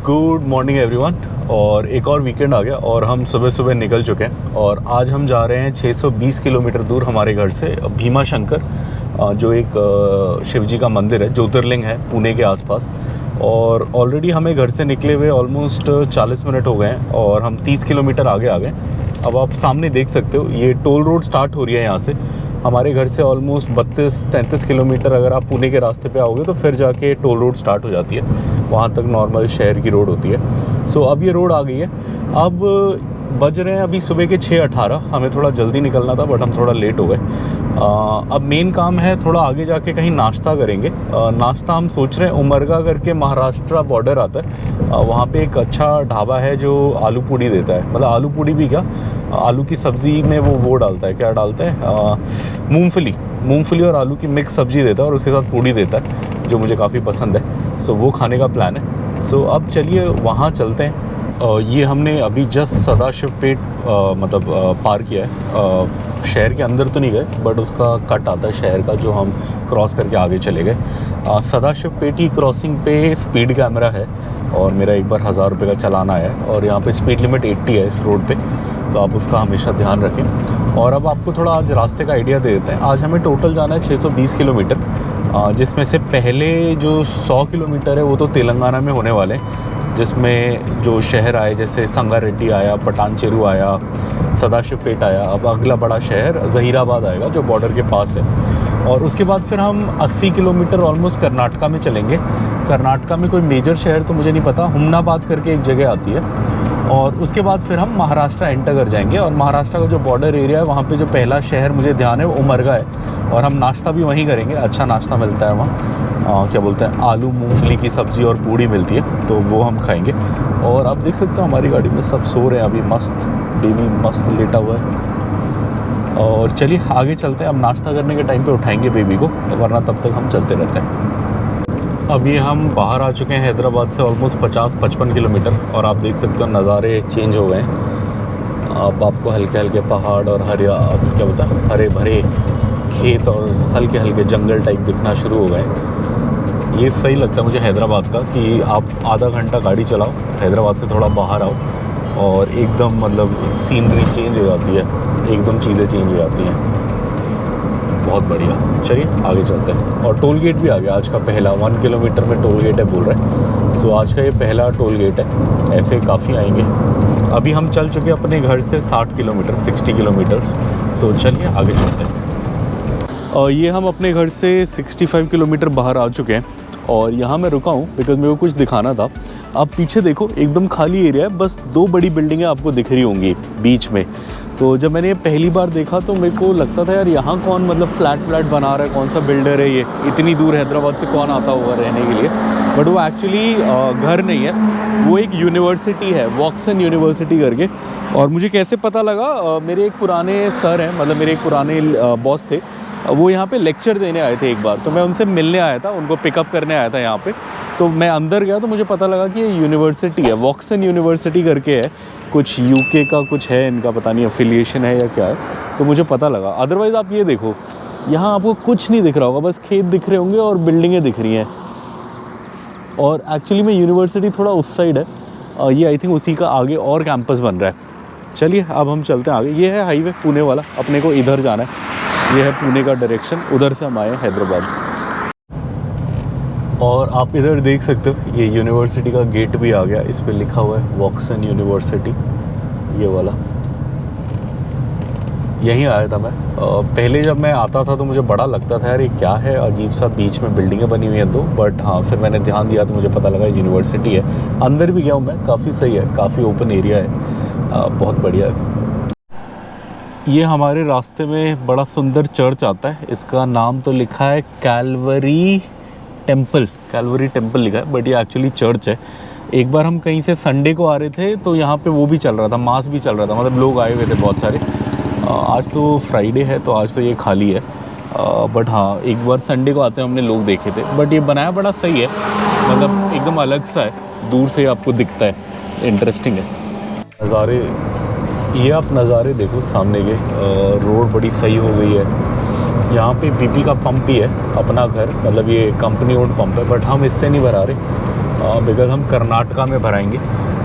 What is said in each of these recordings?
Good morning everyone. और एक और वीकेंड आ गया और हम सुबह सुबह निकल चुके हैं और आज हम जा रहे हैं 620 किलोमीटर दूर हमारे घर से भीमा शंकर, जो एक शिवजी का मंदिर है, ज्योतिर्लिंग है पुणे के आसपास। और ऑलरेडी हमें घर से निकले हुए ऑलमोस्ट 40 मिनट हो गए हैं और हम 30 किलोमीटर आगे आ गए। अब आप सामने देख सकते हो ये टोल रोड स्टार्ट हो रही है यहाँ से। हमारे घर से ऑलमोस्ट 32-33 किलोमीटर अगर आप पुणे के रास्ते पे आओगे तो फिर जाके टोल रोड स्टार्ट हो जाती है, वहाँ तक नॉर्मल शहर की रोड होती है। सो अब ये रोड आ गई है। अब बज रहे हैं अभी सुबह के 6:18। हमें थोड़ा जल्दी निकलना था बट हम थोड़ा लेट हो गए। अब मेन काम है थोड़ा आगे जाके कहीं नाश्ता करेंगे। नाश्ता हम सोच रहे हैं उमरगा करके महाराष्ट्र बॉर्डर आता है, वहाँ पे एक अच्छा ढाबा है जो आलू पूड़ी देता है। मतलब आलू पूड़ी भी क्या, आलू की सब्ज़ी में वो डालता है, क्या डालता है, मूंगफली और आलू की मिक्स सब्ज़ी देता है और उसके साथ पूड़ी देता है जो मुझे काफ़ी पसंद है। सो वो खाने का प्लान है। सो अब चलिए वहाँ चलते हैं। ये हमने अभी जस्ट सदाशिव पेट पार किया है। शहर के अंदर तो नहीं गए बट उसका कट आता है शहर का जो हम क्रॉस करके आगे चले गए। सदाशिव पेट की क्रॉसिंग पे स्पीड कैमरा है और मेरा एक बार 1000 रुपये का चालान आया है और यहाँ पे स्पीड लिमिट 80 है इस रोड पे, तो आप उसका हमेशा ध्यान रखें। और अब आपको थोड़ा आज रास्ते का आइडिया दे देते हैं। आज हमें टोटल जाना है 620 किलोमीटर, जिसमें से पहले जो 100 किलोमीटर है वो तो तेलंगाना में होने वाले हैं, जिसमें जो शहर आए जैसे संगारेड्डी आया, पटानचेरू आया, सदाशिव पेट आया। अब अगला बड़ा शहर ज़हीराबाद आएगा जो बॉर्डर के पास है। और उसके बाद फिर हम 80 किलोमीटर ऑलमोस्ट कर्नाटका में चलेंगे। कर्नाटका में कोई मेजर शहर तो मुझे नहीं पता, हुमनाबाद करके एक जगह आती है। और उसके बाद फिर हम महाराष्ट्र एंटर कर जाएंगे और महाराष्ट्र का जो बॉर्डर एरिया है वहाँ पे जो पहला शहर मुझे ध्यान है वो उमरगा है और हम नाश्ता भी वहीं करेंगे। अच्छा नाश्ता मिलता है वहाँ, क्या बोलते हैं, आलू मूंगफली की सब्ज़ी और पूड़ी मिलती है, तो वो हम खाएंगे। और आप देख सकते हो हमारी गाड़ी में सब सो रहे हैं अभी, मस्त बेबी मस्त लेटा हुआ है। और चलिए आगे चलते हैं। अब नाश्ता करने के टाइम पे उठाएंगे बेबी को, वरना तब तक हम चलते रहते हैं। अभी हम बाहर आ चुके हैं हैदराबाद से ऑलमोस्ट 50-55 किलोमीटर और आप देख सकते हो नज़ारे चेंज हो गए हैं। अब आपको हल्के हल्के पहाड़ और हरे भरे खेत और हल्के हल्के जंगल टाइप दिखना शुरू हो गए। ये सही लगता है मुझे हैदराबाद का कि आप आधा घंटा गाड़ी चलाओ, हैदराबाद से थोड़ा बाहर आओ और एकदम सीनरी चेंज हो जाती है, एकदम चीज़ें चेंज हो जाती हैं। बहुत बढ़िया। चलिए आगे चलते हैं। और टोल गेट भी आ गया आज का पहला, 1 किलोमीटर में टोल गेट है बोल रहे हैं। सो आज का ये पहला टोल गेट है, ऐसे काफ़ी आएंगे। अभी हम चल चुके हैं अपने घर से 60 किलोमीटर। सो चलिए आगे चलते हैं। और ये हम अपने घर से 65 किलोमीटर बाहर आ चुके हैं और यहाँ मैं रुका हूँ बिकॉज मेरे को कुछ दिखाना था। आप पीछे देखो एकदम खाली एरिया है, बस 2 बड़ी बिल्डिंगें आपको दिख रही होंगी बीच में। तो जब मैंने ये पहली बार देखा तो मेरे को लगता था यार यहाँ कौन फ्लैट बना रहा है, कौन सा बिल्डर है ये, इतनी दूर हैदराबाद से कौन आता होगा रहने के लिए। बट वो एक्चुअली घर नहीं है, वो एक यूनिवर्सिटी है, वॉक्सन यूनिवर्सिटी करके। और मुझे कैसे पता लगा, मेरे एक पुराने सर हैं, मेरे एक पुराने बॉस थे, वो यहाँ पे लेक्चर देने आए थे एक बार, तो मैं उनसे मिलने आया था, उनको पिकअप करने आया था यहाँ पे। तो मैं अंदर गया तो मुझे पता लगा कि ये यूनिवर्सिटी है, वॉक्सन यूनिवर्सिटी करके है, कुछ यूके का कुछ है इनका, पता नहीं अफिलिएशन है या क्या है, तो मुझे पता लगा। अदरवाइज़ आप ये देखो यहाँ आपको कुछ नहीं दिख रहा होगा, बस खेत दिख रहे होंगे और बिल्डिंगें दिख रही हैं। और एक्चुअली में यूनिवर्सिटी थोड़ा उस साइड है, ये आई थिंक उसी का आगे और कैंपस बन रहा है। चलिए अब हम चलते हैं आगे। ये है हाईवे पुणे वाला, अपने को इधर जाना है, ये है पुणे का डायरेक्शन, उधर से हम आए हैं हैदराबाद। और आप इधर देख सकते हो ये यूनिवर्सिटी का गेट भी आ गया, इस पे लिखा हुआ है वॉक्सन यूनिवर्सिटी, ये वाला। यहीं आया था मैं। पहले जब मैं आता था तो मुझे बड़ा लगता था यार ये क्या है, अजीब सा बीच में बिल्डिंगें बनी हुई हैं दो, बट हाँ फिर मैंने ध्यान दिया तो मुझे पता लगा यूनिवर्सिटी है। अंदर भी गया हूँ मैं, काफ़ी सही है, काफ़ी ओपन एरिया है, बहुत बढ़िया है। ये हमारे रास्ते में बड़ा सुंदर चर्च आता है, इसका नाम तो लिखा है कैलवरी टेम्पल लिखा है, बट ये एक्चुअली चर्च है। एक बार हम कहीं से संडे को आ रहे थे तो यहाँ पे वो भी चल रहा था, मास भी चल रहा था, लोग आए हुए थे बहुत सारे। आज तो फ्राइडे है तो आज तो ये खाली है, बट हाँ एक बार संडे को आते हैं हमने लोग देखे थे। बट ये बनाया बड़ा सही है, एकदम अलग सा है, दूर से आपको दिखता है, इंटरेस्टिंग है। नज़ारे, ये आप नज़ारे देखो सामने के, रोड बड़ी सही हो गई है। यहाँ पे BP का पंप भी है, अपना घर, ये कंपनी ओन्ड पंप है, बट हम इससे नहीं भरा रहे, बिकॉज हम कर्नाटका में भराएंगे।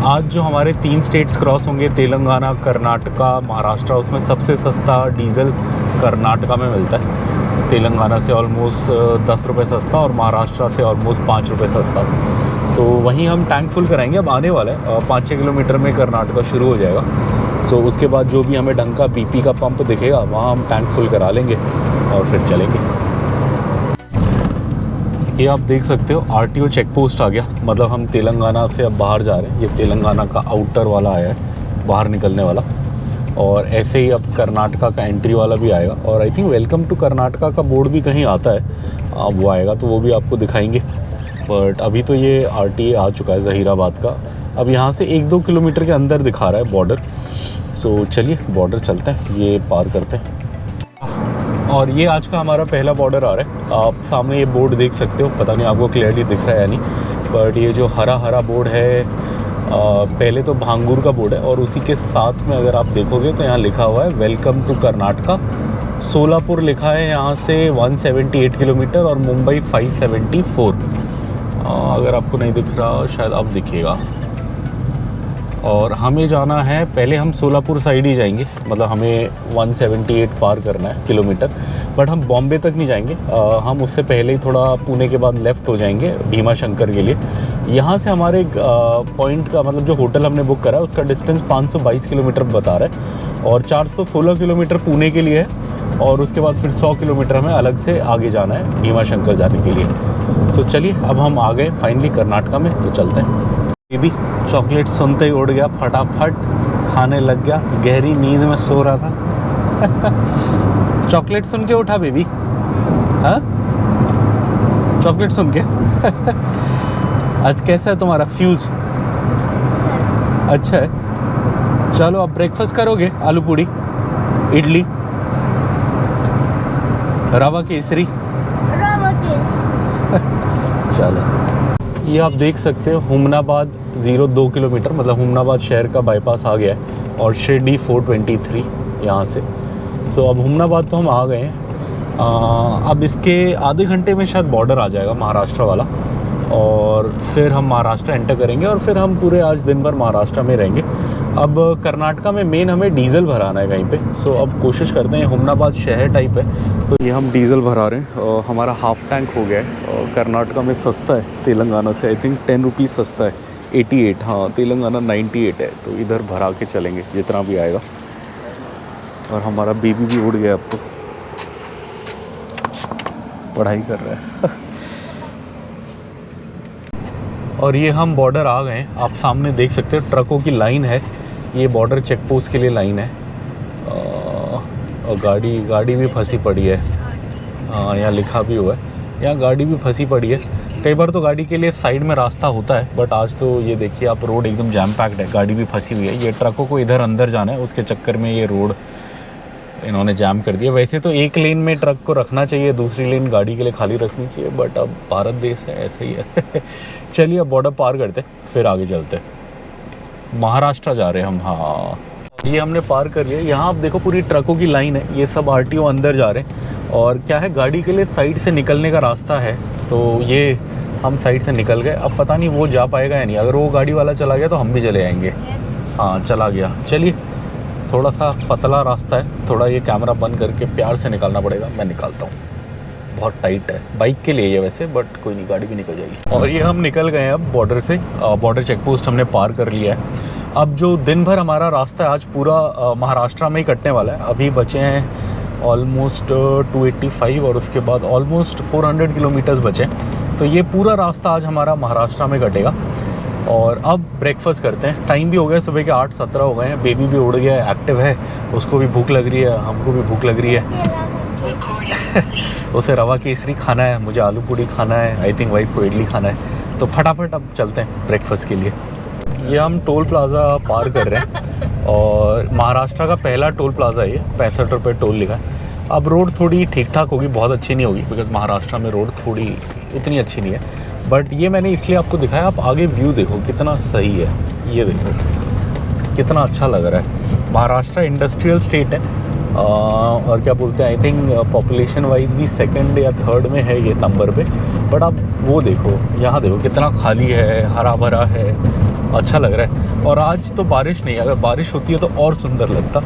आज जो हमारे 3 स्टेट्स क्रॉस होंगे, तेलंगाना, कर्नाटका, महाराष्ट्र, उसमें सबसे सस्ता डीज़ल कर्नाटका में मिलता है। तेलंगाना से ऑलमोस्ट 10 रुपये सस्ता और महाराष्ट्र से ऑलमोस्ट 5 रुपये सस्ता। तो वहीं हम टैंक फुल कराएंगे। अब आने वाला है 5-6 किलोमीटर में कर्नाटका शुरू हो जाएगा। सो उसके बाद जो भी हमें ढंग का BP का पंप दिखेगा वहाँ हम टैंक फुल करा लेंगे और फिर चलेंगे। ये आप देख सकते हो RTO चेक पोस्ट आ गया। मतलब हम तेलंगाना से अब बाहर जा रहे हैं। ये तेलंगाना का आउटर वाला आया है, बाहर निकलने वाला। और ऐसे ही अब कर्नाटका का एंट्री वाला भी आएगा। और I think welcome to Karnataka का बोर्ड भी कहीं आता है, वो आएगा तो वो भी आपको दिखाएंगे। बट अभी तो ये RTA आ चुका है ज़हीराबाद का। अब यहाँ से 1-2 किलोमीटर के अंदर दिखा रहा है बॉर्डर। सो चलिए बॉर्डर चलते हैं, ये पार करते हैं। और ये आज का हमारा पहला बॉर्डर आ रहा है। आप सामने ये बोर्ड देख सकते हो, पता नहीं आपको क्लियरली दिख रहा है या नहीं, बट ये जो हरा हरा बोर्ड है पहले तो भांगूर का बोर्ड है। और उसी के साथ में अगर आप देखोगे तो यहाँ लिखा हुआ है वेलकम टू कर्नाटका। सोलापुर लिखा है यहाँ से 178 किलोमीटर और मुंबई 574। अगर आपको नहीं दिख रहा शायद अब दिखेगा। और हमें जाना है, पहले हम सोलापुर साइड ही जाएंगे, मतलब हमें 178 पार करना है किलोमीटर। बट हम बॉम्बे तक नहीं जाएंगे, हम उससे पहले ही थोड़ा पुणे के बाद लेफ़्ट हो जाएंगे भीमा शंकर के लिए। यहाँ से हमारे पॉइंट का मतलब जो होटल हमने बुक करा है उसका डिस्टेंस 522 किलोमीटर बता रहा है और 416 किलोमीटर पुणे के लिए है। और उसके बाद फिर 100 किलोमीटर हमें अलग से आगे जाना है भीमा शंकर जाने के लिए। सो चलिए अब हम आ गए फाइनली कर्नाटका में, तो चलते हैं। बेबी चॉकलेट सुनते ही उड़ गया, फटाफट खाने लग गया, गहरी नींद में सो रहा था। चॉकलेट सुन के उठा बेबी, हाँ चॉकलेट सुन के। आज कैसा है तुम्हारा फ्यूज? अच्छा है। चलो अब ब्रेकफास्ट करोगे? आलू पूड़ी, इडली, रवा केसरी। चलो ये आप देख सकते हो हुमनाबाद 0-2 किलोमीटर, मतलब हुमनाबाद शहर का बाईपास आ गया है और शिरडी 423 यहाँ से। सो अब हुमनाबाद तो हम आ गए हैं। अब इसके आधे घंटे में शायद बॉर्डर आ जाएगा महाराष्ट्र वाला और फिर हम महाराष्ट्र एंटर करेंगे और फिर हम पूरे आज दिन भर महाराष्ट्र में रहेंगे। अब कर्नाटका में मेन हमें डीज़ल भराना है कहीं पे। सो अब कोशिश करते हैं, हुमनाबाद शहर टाइप है तो ये हम डीज़ल भरा रहे हैं और हमारा हाफ टैंक हो गया है। और कर्नाटका में सस्ता है तेलंगाना से, आई थिंक 10 रुपीज़ सस्ता है, 88, हाँ तेलंगाना 98 है। तो इधर भरा के चलेंगे जितना भी आएगा। और हमारा बेबी भी उड़ गया, अब तो पढ़ाई कर रहा है। और ये हम बॉर्डर आ गए हैं, आप सामने देख सकते हो ट्रकों की लाइन है। ये बॉर्डर चेक पोस्ट के लिए लाइन है। और गाड़ी भी फंसी पड़ी है, यहाँ लिखा भी हुआ है, यहाँ गाड़ी भी फंसी पड़ी है। कई बार तो गाड़ी के लिए साइड में रास्ता होता है, बट आज तो ये देखिए आप रोड एकदम जैम पैक्ड है, गाड़ी भी फंसी हुई है। ये ट्रकों को इधर अंदर जाना है, उसके चक्कर में ये रोड इन्होंने जाम कर दिया। वैसे तो एक लेन में ट्रक को रखना चाहिए, दूसरी लेन गाड़ी के लिए खाली रखनी चाहिए, बट अब भारत देश है, ऐसे ही है। चलिए अब बॉर्डर पार करते फिर आगे चलते। महाराष्ट्र जा रहे हैं हम। हाँ ये हमने पार कर लिया। यहाँ आप देखो पूरी ट्रकों की लाइन है, ये सब RTO अंदर जा रहे हैं। और क्या है, गाड़ी के लिए साइड से निकलने का रास्ता है, तो ये हम साइड से निकल गए। अब पता नहीं वो जा पाएगा या नहीं, अगर वो गाड़ी वाला चला गया तो हम भी चले आएंगे। हाँ चला गया। चलिए थोड़ा सा पतला रास्ता है, थोड़ा ये कैमरा बंद करके प्यार से निकालना पड़ेगा। मैं निकालता हूँ, बहुत टाइट है बाइक के लिए ये वैसे, बट कोई नहीं, गाड़ी भी निकल जाएगी। और ये हम निकल गए हैं अब बॉर्डर से। बॉर्डर चेक पोस्ट हमने पार कर लिया है। अब जो दिन भर हमारा रास्ता है आज पूरा महाराष्ट्र में ही कटने वाला है। अभी बचे हैं ऑलमोस्ट 285 और उसके बाद ऑलमोस्ट 400 किलोमीटर्स बचे। तो ये पूरा रास्ता आज हमारा महाराष्ट्र में कटेगा। और अब ब्रेकफास्ट करते हैं। टाइम भी हो गया, सुबह के 8:17 हो गए हैं। बेबी भी उड़ गया है, एक्टिव है, उसको भी भूख लग रही है, हमको भी भूख लग रही है। उसे रवा केसरी खाना है, मुझे आलू पूड़ी खाना है, आई थिंक वाइफ को इडली खाना है। तो फटाफट अब चलते हैं ब्रेकफास्ट के लिए। ये हम टोल प्लाज़ा पार कर रहे हैं और महाराष्ट्र का पहला टोल प्लाज़ा है ये, 65 रुपये टोल लिखा है। अब रोड थोड़ी ठीक ठाक होगी, बहुत अच्छी नहीं होगी, बिकॉज़ महाराष्ट्र में रोड थोड़ी उतनी अच्छी नहीं है। बट ये मैंने इसलिए आपको दिखाया, आप आगे व्यू देखो कितना सही है, ये देखो कितना अच्छा लग रहा है। महाराष्ट्र इंडस्ट्रियल स्टेट है और क्या बोलते हैं, आई थिंक पॉपुलेशन वाइज भी 2nd या 3rd में है ये नंबर पे। बट आप वो देखो, यहाँ देखो कितना खाली है, हरा भरा है, अच्छा लग रहा है। और आज तो बारिश नहीं है, अगर बारिश होती है तो और सुंदर लगता।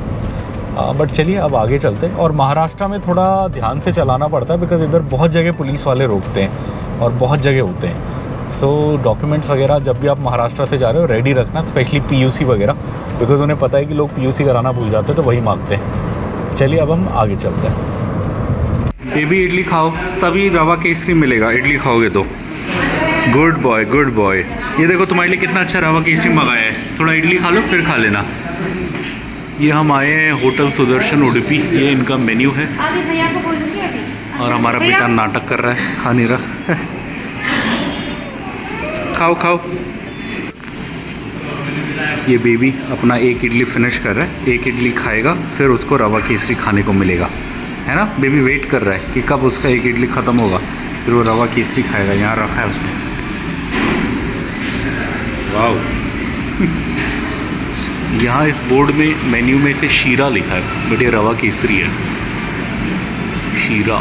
बट चलिए अब आगे चलते हैं। और महाराष्ट्र में थोड़ा ध्यान से चलाना पड़ता है, बिकॉज़ इधर बहुत जगह पुलिस वाले रोकते हैं और बहुत जगह होते हैं। सो डॉक्यूमेंट्स वगैरह जब भी आप महाराष्ट्र से जा रहे हो रेडी रखना, स्पेशली PUC वगैरह, बिकॉज़ उन्हें पता है कि लोग PUC कराना भूल जाते हैं तो वही मांगते हैं। चलिए अब हम आगे चलते हैं। बेबी इडली खाओ तभी रवा केसरी मिलेगा, इडली खाओगे तो। Good boy good boy. ये देखो तुम्हारे लिए कितना अच्छा रवा केसरी मंगाया है, थोड़ा इडली खा लो फिर खा लेना। ये हम आए हैं होटल सुदर्शन उडुपी, ये इनका मेन्यू है। और हमारा बेटा नाटक कर रहा है, खा नहीं रहा। खाओ खाओ। ये बेबी अपना एक इडली फिनिश कर रहा है, एक इडली खाएगा फिर उसको रवा केसरी खाने को मिलेगा, है ना। बेबी वेट कर रहा है कि कब उसका एक इडली ख़त्म होगा फिर वो रवा केसरी खाएगा। यहाँ रखा है उसने। वाह। यहाँ इस बोर्ड में मेन्यू में से शीरा लिखा है, बट ये रवा केसरी है। शीरा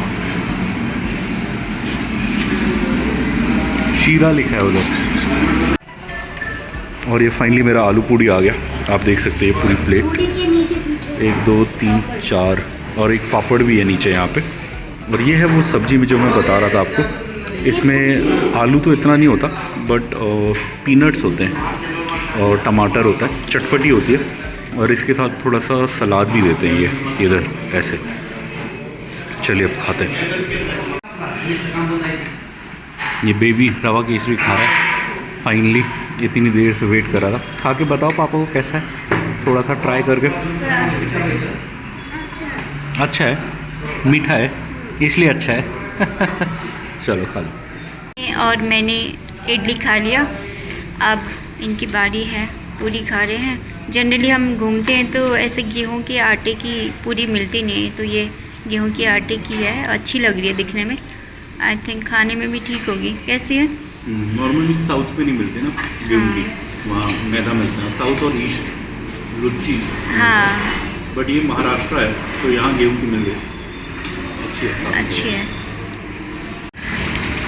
शीरा लिखा है उधर। और ये फाइनली मेरा आलू पूड़ी आ गया, आप देख सकते हैं पूरी प्लेट। 1 2 3 4 और एक पापड़ भी है नीचे यहाँ पे। और ये है वो सब्ज़ी में जो मैं बता रहा था आपको। इसमें आलू तो इतना नहीं होता, बट पीनट्स होते हैं और टमाटर होता है, चटपटी होती है। और इसके साथ थोड़ा सा सलाद भी देते हैं ये इधर ऐसे। चलिए अब खाते हैं। ये बेबी रवा केसरी खा रहा है फाइनली, इतनी देर से वेट कर रहा था। खा के बताओ पापा को कैसा है, थोड़ा सा ट्राई करके। अच्छा है, मीठा है इसलिए अच्छा है। चलो खा लो। और मैंने इडली खा लिया, अब इनकी बारी है, पूरी खा रहे हैं। जनरली हम घूमते हैं तो ऐसे गेहूं के आटे की पूरी मिलती नहीं है, तो ये गेहूं के आटे की है, अच्छी लग रही है दिखने में। आई थिंक खाने में भी ठीक होगी। कैसी है? नॉर्मली साउथ में नहीं मिलते ना गेहूं की, वहाँ मैदा मिलता है। साउथ और ईस्ट रुचि। हाँ, बट ये महाराष्ट्र है तो यहाँ गेहूं की मिल गई, अच्छी है।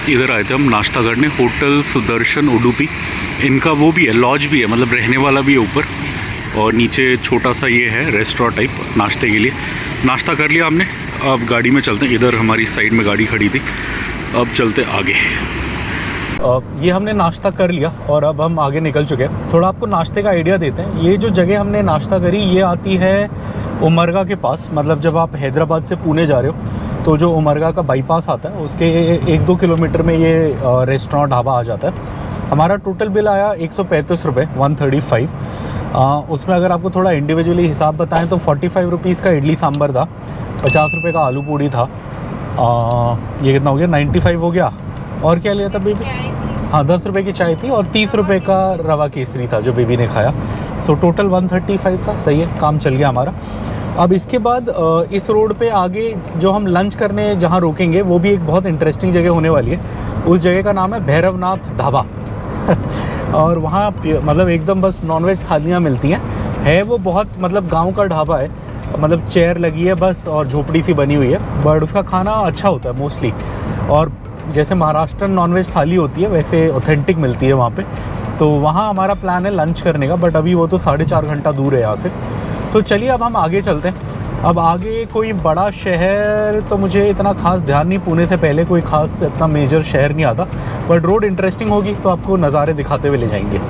इधर आए थे हम नाश्ता करने, होटल सुदर्शन उडुपी। इनका वो भी है, लॉज भी है, मतलब रहने वाला भी है ऊपर। और नीचे छोटा सा ये है रेस्टोरेंट टाइप नाश्ते के लिए। नाश्ता कर लिया हमने, अब गाड़ी में चलते हैं। इधर हमारी साइड में गाड़ी खड़ी थी, अब चलते आगे। ये हमने नाश्ता कर लिया और अब हम आगे निकल चुके हैं। थोड़ा आपको नाश्ते का आइडिया देते हैं। ये जो जगह हमने नाश्ता करी ये आती है उमरगा के पास, मतलब जब आप हैदराबाद से पुणे जा रहे हो तो जो उमरगा का बाईपास आता है उसके 1-2 किलोमीटर में ये रेस्टोरेंट ढाबा आ जाता है। हमारा टोटल बिल आया 135 रुपये, 135। उसमें अगर आपको थोड़ा इंडिविजुअली हिसाब बताएं तो 45 रुपीज़ का इडली सांभर था, 50 रुपये का आलू पूड़ी था, ये कितना हो गया, 95 हो गया। और क्या लिया था बेबी? हाँ, 10 रुपये की चाय थी और 30 रुपये का रवा केसरी था जो बेबी ने खाया। सो टोटल 135 था। सही है, काम चल गया हमारा। अब इसके बाद इस रोड पे आगे जो हम लंच करने जहाँ रोकेंगे वो भी एक बहुत इंटरेस्टिंग जगह होने वाली है। उस जगह का नाम है भैरवनाथ ढाबा। और वहाँ मतलब एकदम बस नॉनवेज थालियाँ मिलती हैं। है वो बहुत मतलब गांव का ढाबा है, मतलब चेयर लगी है बस और झोपड़ी सी बनी हुई है, बट उसका खाना अच्छा होता है मोस्टली। और जैसे महाराष्ट्रन नॉनवेज थाली होती है वैसे ऑथेंटिक मिलती है वहाँ पे। तो वहाँ हमारा प्लान है लंच करने का, बट अभी वो तो 4.5 घंटा दूर है यहाँ से। सो चलिए अब हम आगे चलते हैं। अब आगे कोई बड़ा शहर तो मुझे इतना खास ध्यान नहीं, पुणे से पहले कोई खास इतना मेजर शहर नहीं आता, बट रोड इंटरेस्टिंग होगी तो आपको नज़ारे दिखाते हुए ले जाएंगे।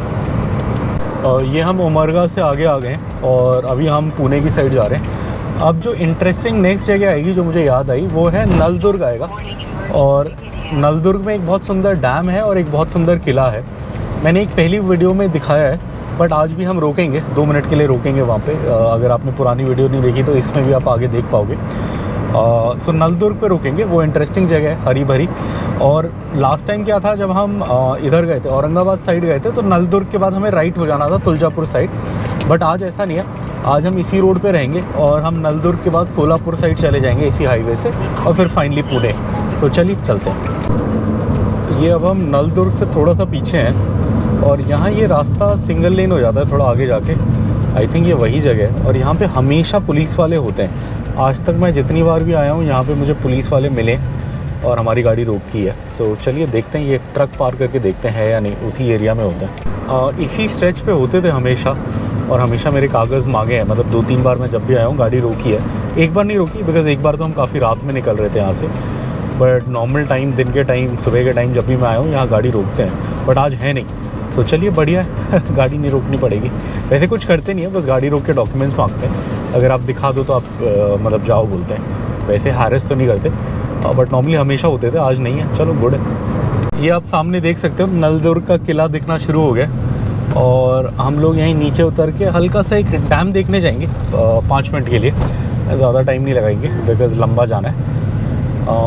ये हम उमरगा से आगे आ गए हैं और अभी हम पुणे की साइड जा रहे हैं। अब जो इंटरेस्टिंग नेक्स्ट जगह आएगी जो मुझे याद आई वो है नलदुर्ग आएगा। और नलदुर्ग में एक बहुत सुंदर डैम है और एक बहुत सुंदर किला है। मैंने एक पहली वीडियो में दिखाया है, बट आज भी हम रोकेंगे, 2 मिनट के लिए रोकेंगे वहाँ पे। अगर आपने पुरानी वीडियो नहीं देखी तो इसमें भी आप आगे देख पाओगे। सो नलदुर्ग पे रुकेंगे, वो इंटरेस्टिंग जगह है, हरी भरी। और लास्ट टाइम क्या था, जब हम इधर गए थे औरंगाबाद साइड गए थे तो नलदुर्ग के बाद हमें राइट हो जाना था तुलजापुर साइड, बट आज ऐसा नहीं है। आज हम इसी रोड पे रहेंगे और हम नलदुर्ग के बाद सोलापुर साइड चले जाएंगे इसी हाईवे से और फिर फाइनली पुणे। तो चलिए चलते हैं। ये अब हम नलदुर्ग से थोड़ा सा पीछे हैं और यहाँ ये रास्ता सिंगल लेन हो जाता है थोड़ा आगे जाके। आई थिंक ये वही जगह है और यहाँ पे हमेशा पुलिस वाले होते हैं। आज तक मैं जितनी बार भी आया हूँ यहाँ पे मुझे पुलिस वाले मिले। और हमारी गाड़ी रोकी है। सो चलिए देखते हैं, ये ट्रक पार करके देखते हैं या नहीं उसी एरिया में होते हैं। इसी स्ट्रेच पे होते थे हमेशा, और हमेशा मेरे कागज़ मांगे हैं, मतलब 2-3 बार मैं जब भी आया हूँ गाड़ी रोकी है। एक बार नहीं रोकी बिकॉज़ एक बार तो हम काफ़ी रात में निकल रहे थे यहाँ से, बट नॉर्मल टाइम, दिन के टाइम, सुबह के टाइम जब भी मैं आया हूँ यहाँ गाड़ी रोकते हैं, बट आज है नहीं। तो चलिए बढ़िया है गाड़ी नहीं रोकनी पड़ेगी। वैसे कुछ करते नहीं है, बस गाड़ी रोक के डॉक्यूमेंट्स मांगते हैं, अगर आप दिखा दो तो आप मतलब जाओ बोलते हैं। वैसे हैरेस तो नहीं करते, बट नॉर्मली हमेशा होते थे, आज नहीं है। चलो गुड है। ये आप सामने देख सकते हो नलदुर्ग का किला दिखना शुरू हो गया, और हम लोग यहीं नीचे उतर के हल्का सा एक डैम देखने जाएंगे 5 मिनट के लिए, ज़्यादा टाइम नहीं लगाएंगे बिकॉज़ लंबा जाना है।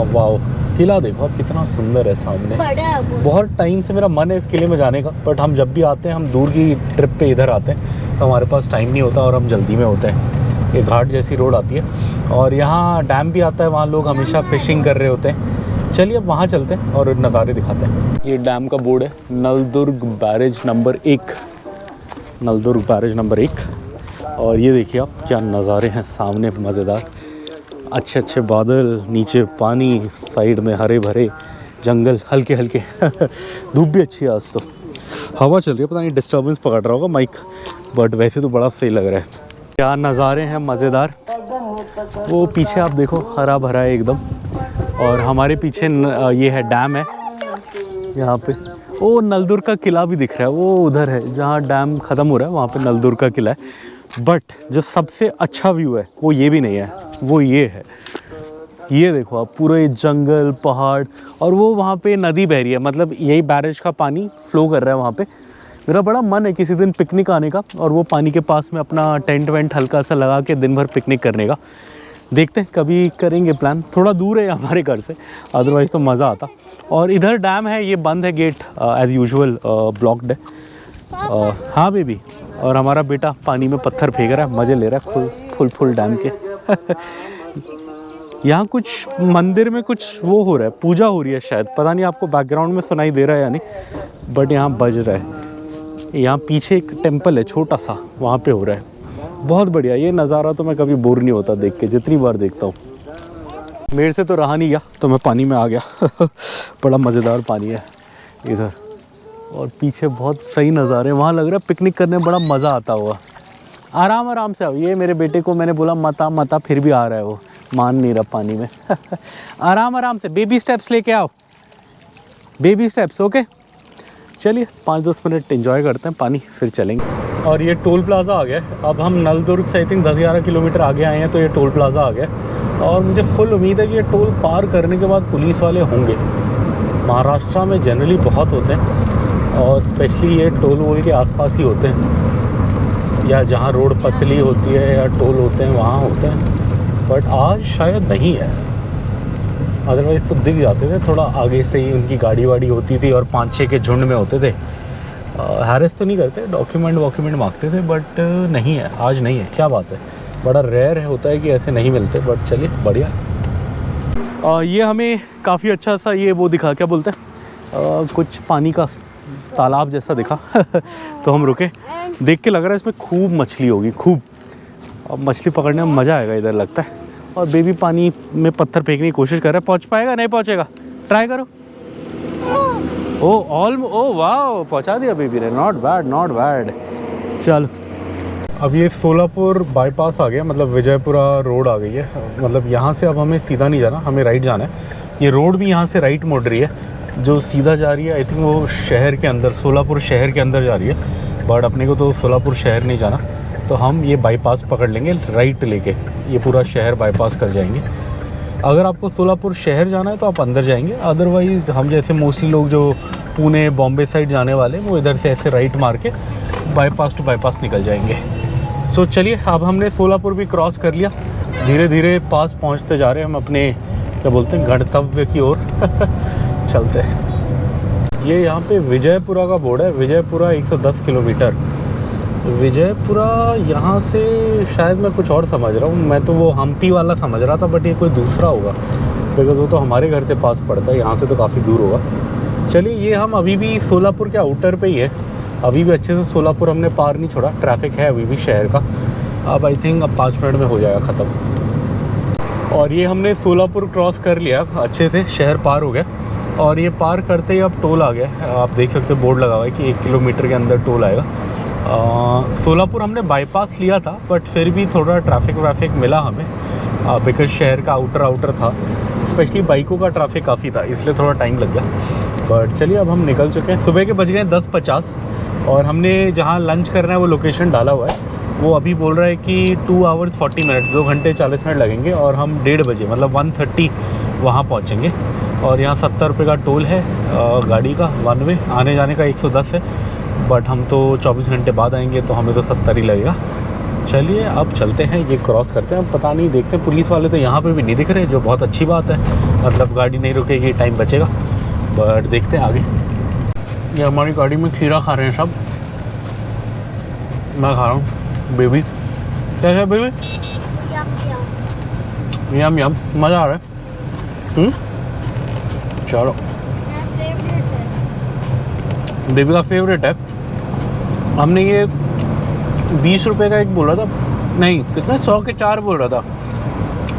वाओ, किला देखो अब कितना सुंदर है सामने। बहुत टाइम से मेरा मन है इस किले में जाने का, बट हम जब भी आते हैं, हम दूर की ट्रिप पे इधर आते हैं तो हमारे पास टाइम नहीं होता और हम जल्दी में होते हैं। ये घाट जैसी रोड आती है और यहाँ डैम भी आता है, वहाँ लोग हमेशा फ़िशिंग कर रहे होते हैं। चलिए अब वहाँ चलते हैं और नज़ारे दिखाते हैं। ये डैम का बोर्ड है, Naldurg barrage number 1, Naldurg barrage number 1। और ये देखिए आप क्या नज़ारे हैं सामने, मज़ेदार, अच्छे अच्छे बादल, नीचे पानी, साइड में हरे भरे जंगल, हल्के हल्के धूप भी अच्छी है, आज तो हवा चल रही है, पता नहीं डिस्टर्बेंस पकड़ रहा होगा माइक, बट वैसे तो बड़ा सही लग रहा है। क्या नज़ारे हैं मज़ेदार। वो पीछे आप देखो हरा भरा है एकदम, और हमारे पीछे ये है डैम है यहाँ पे। वो नलदुर्ग का किला भी दिख रहा है, वो उधर है जहाँ डैम ख़त्म हो रहा है, वहाँ पे नलदुर्ग का किला है। बट जो सबसे अच्छा व्यू है वो ये भी नहीं है, वो ये है। ये देखो आप, पूरे जंगल, पहाड़, और वो वहाँ पे नदी बह रही है, मतलब यही बैरेज का पानी फ्लो कर रहा है वहाँ पे। मेरा बड़ा मन है किसी दिन पिकनिक आने का, और वो पानी के पास में अपना टेंट वेंट हल्का सा लगा के दिन भर पिकनिक करने का। देखते हैं कभी करेंगे प्लान। थोड़ा दूर है हमारे घर से, अदरवाइज़ तो मज़ा आता। और इधर डैम है, ये बंद है गेट, एज़ यूजुअल ब्लॉक्ड है। हाँ बेबी, और हमारा बेटा पानी में पत्थर फेंक रहा है, मज़े ले रहा है फुल डैम के यहाँ कुछ मंदिर में कुछ वो हो रहा है, पूजा हो रही है शायद, पता नहीं आपको बैकग्राउंड में सुनाई दे रहा है या नहीं, बट यहाँ बज रहा है। यहाँ पीछे एक टेम्पल है छोटा सा, वहाँ पे हो रहा है। बहुत बढ़िया, ये नज़ारा तो मैं कभी बोर नहीं होता देख के, जितनी बार देखता हूँ। मेरे से तो रहा नहीं गया तो मैं पानी में आ गया बड़ा मज़ेदार पानी है इधर, और पीछे बहुत सही नज़ारे, वहाँ लग रहा है पिकनिक करने में बड़ा मज़ा आता हुआ। आराम आराम से आओ। ये मेरे बेटे को मैंने बोला मता फिर भी आ रहा है, वो मान नहीं रहा पानी में आराम आराम से, बेबी स्टेप्स लेके आओ, बेबी स्टेप्स, ओके। चलिए 5-10 मिनट एंजॉय करते हैं पानी, फिर चलेंगे। और ये टोल प्लाज़ा आ गया है। अब हम नलदुर्ग से आई थिंक 10-11 किलोमीटर आगे आए हैं, तो ये टोल प्लाज़ा आ गया है, और मुझे फुल उम्मीद है कि ये टोल पार करने के बाद पुलिस वाले होंगे। महाराष्ट्र में जनरली बहुत होते हैं, और स्पेशली ये टोल वोल के आसपास ही होते हैं, या जहाँ रोड पतली होती है या टोल होते हैं वहाँ होते हैं, बट आज शायद नहीं है। अदरवाइज़ तो दिख जाते थे, थोड़ा आगे से ही उनकी गाड़ी वाड़ी होती थी और 5-6 के झुंड में होते थे। हैरेस तो नहीं करते, डॉक्यूमेंट मांगते थे, बट नहीं है, आज नहीं है। क्या बात है, बड़ा रेयर होता है कि ऐसे नहीं मिलते, बट चलिए बढ़िया। ये हमें काफ़ी अच्छा सा ये वो दिखा, क्या बोलते हैं, कुछ पानी का तालाब जैसा दिखा तो हम रुके, देख के लग रहा है इसमें खूब मछली होगी, खूब। अब मछली पकड़ने में मज़ा आएगा इधर लगता है। और बेबी पानी में पत्थर फेंकने की कोशिश कर रहा है, पहुंच पाएगा नहीं पहुंचेगा, ट्राई करो। ओ वाह, पहुंचा दिया बेबी ने, नॉट बैड। चल, अब ये सोलापुर बाईपास आ गया, मतलब विजयपुरा रोड आ गई है। मतलब यहाँ से अब हमें सीधा नहीं जाना, हमें राइट जाना है। ये रोड भी यहाँ से राइट मुड़ रही है, जो सीधा जा रही है आई थिंक वो शहर के अंदर, सोलापुर शहर के अंदर जा रही है, बट अपने को तो सोलापुर शहर नहीं जाना, तो हम ये बाईपास पकड़ लेंगे राइट लेके, ये पूरा शहर बाईपास कर जाएंगे। अगर आपको सोलापुर शहर जाना है तो आप अंदर जाएंगे, अदरवाइज़ हम जैसे मोस्टली लोग जो पुणे बॉम्बे साइड जाने वाले वो इधर से ऐसे राइट मार के बाईपास टू बाईपास निकल जाएंगे। सो चलिए, अब हमने सोलापुर भी क्रॉस कर लिया, धीरे धीरे पास पहुंचते जा रहे हैं हम अपने, क्या बोलते हैं, गंतव्य की ओर चलते हैं। ये यहाँ पे विजयपुरा का बोर्ड है, विजयपुरा 110 किलोमीटर। विजयपुरा यहाँ से शायद मैं कुछ और समझ रहा हूँ, मैं तो वो हम्पी वाला समझ रहा था, बट ये कोई दूसरा होगा, बिकॉज़ वो तो हमारे घर से पास पड़ता है, यहाँ से तो काफ़ी दूर होगा। चलिए, ये हम अभी भी सोलापुर के आउटर पे ही है, अभी भी अच्छे से सोलापुर हमने पार नहीं छोड़ा, ट्रैफिक है अभी भी शहर का। अब आई थिंक अब 5 मिनट में हो जाएगा ख़त्म। और ये हमने सोलापुर क्रॉस कर लिया अच्छे से, शहर पार हो गया। और ये पार करते ही अब टोल आ गया, आप देख सकते हो बोर्ड लगा हुआ है कि 1 किलोमीटर के अंदर टोल आएगा। सोलापुर हमने बाईपास लिया था, बट फिर भी थोड़ा ट्रैफिक मिला हमें, बिकॉज शहर का आउटर था, स्पेशली बाइकों का ट्रैफिक काफ़ी था, इसलिए थोड़ा टाइम लग गया। बट चलिए अब हम निकल चुके हैं। सुबह के बज गए 10:50 और हमने जहाँ लंच करना है वो लोकेशन डाला हुआ है। वो अभी बोल रहा है कि 2 आवर्स 40 मिनट, 2 घंटे 40 मिनट लगेंगे और हम 1:30 बजे मतलब 1:30 वहाँ पहुँचेंगे। और यहाँ 70 रुपये का टोल है गाड़ी का, 1 वे, आने जाने का 110 है। बट हम तो 24 घंटे बाद आएंगे तो हमें तो 70 ही लगेगा। चलिए अब चलते हैं, ये क्रॉस करते हैं। अब पता नहीं, देखते हैं। पुलिस वाले तो यहाँ पे भी नहीं दिख रहे, जो बहुत अच्छी बात है, मतलब गाड़ी नहीं रुकेगी, टाइम बचेगा। बट देखते हैं आगे। ये हमारी गाड़ी में खीरा खा रहे हैं सब, मैं खा रहा हूँ। बेबी कैसे है बेबी? यम यम, मज़ा आ रहा है। चलो, बेबी का फेवरेट है। हमने ये 20 रुपये का एक बोला था, नहीं कितना, 100 के 4 बोल रहा था,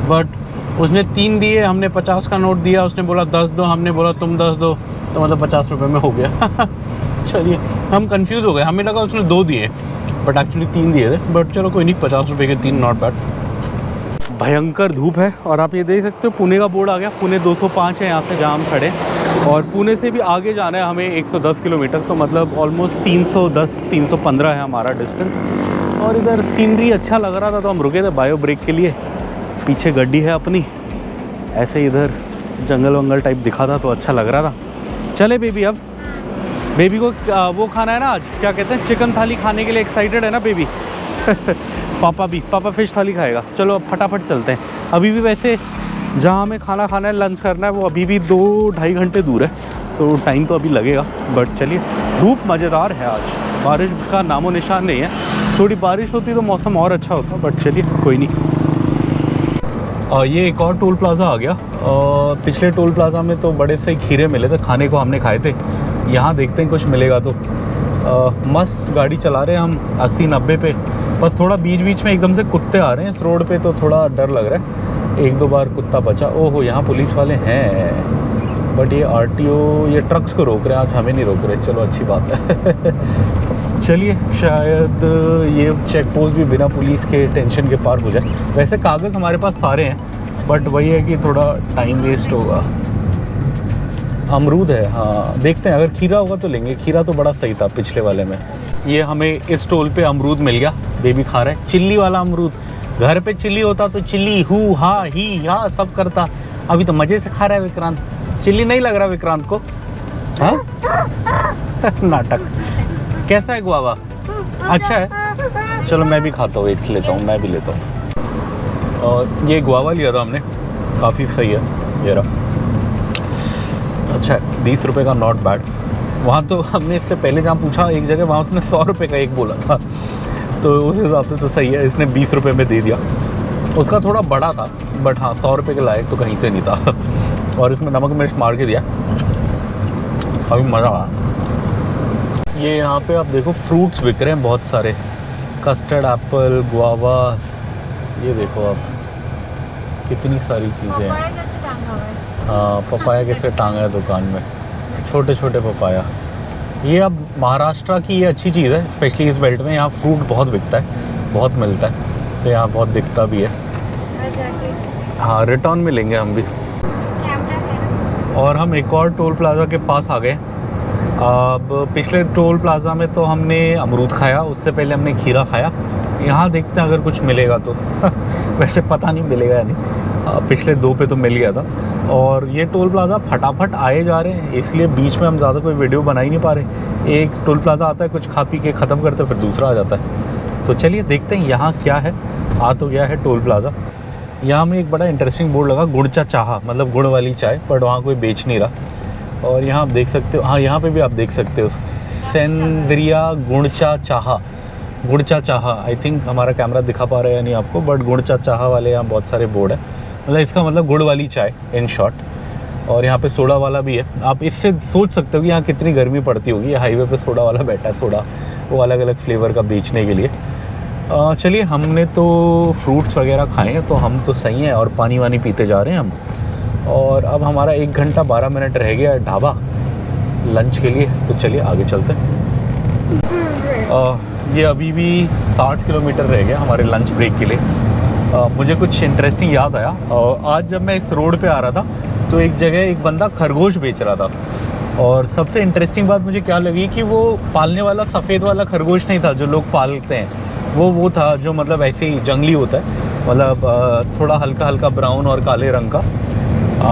बट उसने 3 दिए, हमने 50 का नोट दिया, उसने बोला 10 दो, हमने बोला तुम 10 दो, तो मतलब 50 रुपये में हो गया। चलिए, हम कंफ्यूज हो गए, हमें लगा उसने 2 दिए, बट एक्चुअली 3 दिए थे। बट चलो कोई नहीं, 50 रुपये के 3, नॉट बैड। भयंकर धूप है और आप ये देख सकते हो पुणे का बोर्ड आ गया। पुणे 205 है यहाँ से जहाँ हम खड़े, और पुणे से भी आगे जाना है हमें 110 किलोमीटर, तो मतलब ऑलमोस्ट 310-315 है हमारा डिस्टेंस। और इधर सीनरी अच्छा लग रहा था तो हम रुके थे बायो ब्रेक के लिए। पीछे गड्डी है अपनी, ऐसे इधर जंगल वंगल टाइप दिखा था तो अच्छा लग रहा था। चले बेबी, अब बेबी को वो खाना है ना आज, क्या कहते हैं, चिकन थाली खाने के लिए एक्साइटेड है ना बेबी। पापा फिश थाली खाएगा। चलो अब फटाफट चलते हैं। अभी भी वैसे जहाँ हमें खाना खाना है, लंच करना है, वो अभी भी 2-2.5 घंटे दूर है, तो टाइम तो अभी लगेगा। बट चलिए, धूप मज़ेदार है आज, बारिश का नामो निशान नहीं है। थोड़ी बारिश होती तो मौसम और अच्छा होता, बट चलिए कोई नहीं। ये एक और टोल प्लाज़ा आ गया। पिछले टोल प्लाज़ा में तो बड़े से खीरे मिले थे, खाने को हमने खाए थे। यहाँ देखते हैं कुछ मिलेगा तो। मस्त गाड़ी चला रहे हैं हम 80-90 पे, बस थोड़ा बीच बीच में एकदम से कुत्ते आ रहे हैं इस रोड पे, तो थोड़ा डर लग रहा है। 1-2 बार कुत्ता बचा। ओहो, यहाँ पुलिस वाले हैं, बट ये आरटीओ ये ट्रक्स को रोक रहे हैं, आज हमें नहीं रोक रहे। चलो अच्छी बात है। चलिए, शायद ये चेक पोस्ट भी बिना पुलिस के टेंशन के पार हो जाए। वैसे कागज़ हमारे पास सारे हैं, बट वही है कि थोड़ा टाइम वेस्ट होगा। अमरूद है, हाँ देखते हैं, अगर खीरा होगा तो लेंगे। खीरा तो बड़ा सही था पिछले वाले में। ये हमें इस टोल पे अमरूद मिल गया, बेबी खा रहा है चिल्ली वाला अमरूद। घर पे चिल्ली होता तो चिल्ली हु हा ही हा सब करता, अभी तो मज़े से खा रहा है विक्रांत। चिल्ली नहीं लग रहा विक्रांत को? हाँ नाटक। कैसा है गुआवा? अच्छा है, चलो मैं भी खाता हूँ, एक लेता हूँ, मैं भी लेता हूँ। और ये गुआवा लिया था हमने, काफ़ी सही है ये रहा, अच्छा है, 20 रुपये का, नॉट बैड। वहाँ तो हमने इससे पहले जहाँ पूछा एक जगह, वहाँ उसने 100 रुपये का एक बोला था, तो उस हिसाब से तो सही है। इसने 20 रुपये में दे दिया। उसका थोड़ा बड़ा था, बट हाँ 100 रुपये के लायक तो कहीं से नहीं था। और इसमें नमक मिर्च मार के दिया, अभी मज़ा आया। ये यहाँ पे आप देखो फ्रूट्स बिक रहे हैं बहुत सारे, कस्टर्ड एप्पल, गुआवा, ये देखो आप कितनी सारी चीज़ें हैं। हाँ, पपाया कैसे टांगा है दुकान में, छोटे छोटे पपाया। ये अब महाराष्ट्र की ये अच्छी चीज़ है, स्पेशली इस बेल्ट में। यहाँ फ्रूट बहुत बिकता है, बहुत मिलता है, तो यहाँ बहुत दिखता भी है। हाँ, रिटर्न में लेंगे हम भी। और हम एक और टोल प्लाज़ा के पास आ गए। अब पिछले टोल प्लाज़ा में तो हमने अमरूद खाया, उससे पहले हमने खीरा खाया। यहाँ देखते हैं अगर कुछ मिलेगा तो। वैसे पता नहीं मिलेगा या नहीं, पिछले 2 पे तो मिल गया था। और ये टोल प्लाज़ा फटाफट आए जा रहे हैं, इसलिए बीच में हम ज़्यादा कोई वीडियो बना ही नहीं पा रहे। एक टोल प्लाज़ा आता है, कुछ खा पी के ख़त्म करते, फिर दूसरा आ जाता है। तो चलिए देखते हैं यहाँ क्या है। आ तो गया है टोल प्लाज़ा। यहाँ में एक बड़ा इंटरेस्टिंग बोर्ड लगा, गुड़चा चाहा, मतलब गुड़ वाली चाय, बट वहाँ कोई बेच नहीं रहा। और यहाँ आप देख सकते हो, हाँ यहाँ पे भी आप देख सकते हो, सेंद्रिया गुड़चा चाहा, गुड़चा चाहा। आई थिंक हमारा कैमरा दिखा पा रहा है या नहीं आपको, बट गुड़चा चाहा वाले यहाँ बहुत सारे बोर्ड है, मतलब इसका मतलब गुड़ वाली चाय इन शॉर्ट। और यहाँ पे सोडा वाला भी है। आप इससे सोच सकते हो कि यहाँ कितनी गर्मी पड़ती होगी। हाईवे पे सोडा वाला बैठा है, सोडा वो अलग अलग फ्लेवर का बेचने के लिए। चलिए, हमने तो फ्रूट्स वगैरह खाए हैं तो हम तो सही हैं और पानी वानी पीते जा रहे हैं हम। और अब हमारा 1 घंटा 12 मिनट रह गया है ढाबा लंच के लिए, तो चलिए आगे चलते हैं। ये अभी भी 60 किलोमीटर रह गया हमारे लंच ब्रेक के लिए। मुझे कुछ इंटरेस्टिंग याद आया। आज जब मैं इस रोड पे आ रहा था तो एक जगह एक बंदा खरगोश बेच रहा था, और सबसे इंटरेस्टिंग बात मुझे क्या लगी कि वो पालने वाला सफ़ेद वाला खरगोश नहीं था जो लोग पालते हैं, वो था जो मतलब ऐसे ही जंगली होता है, मतलब थोड़ा हल्का हल्का ब्राउन और काले रंग का।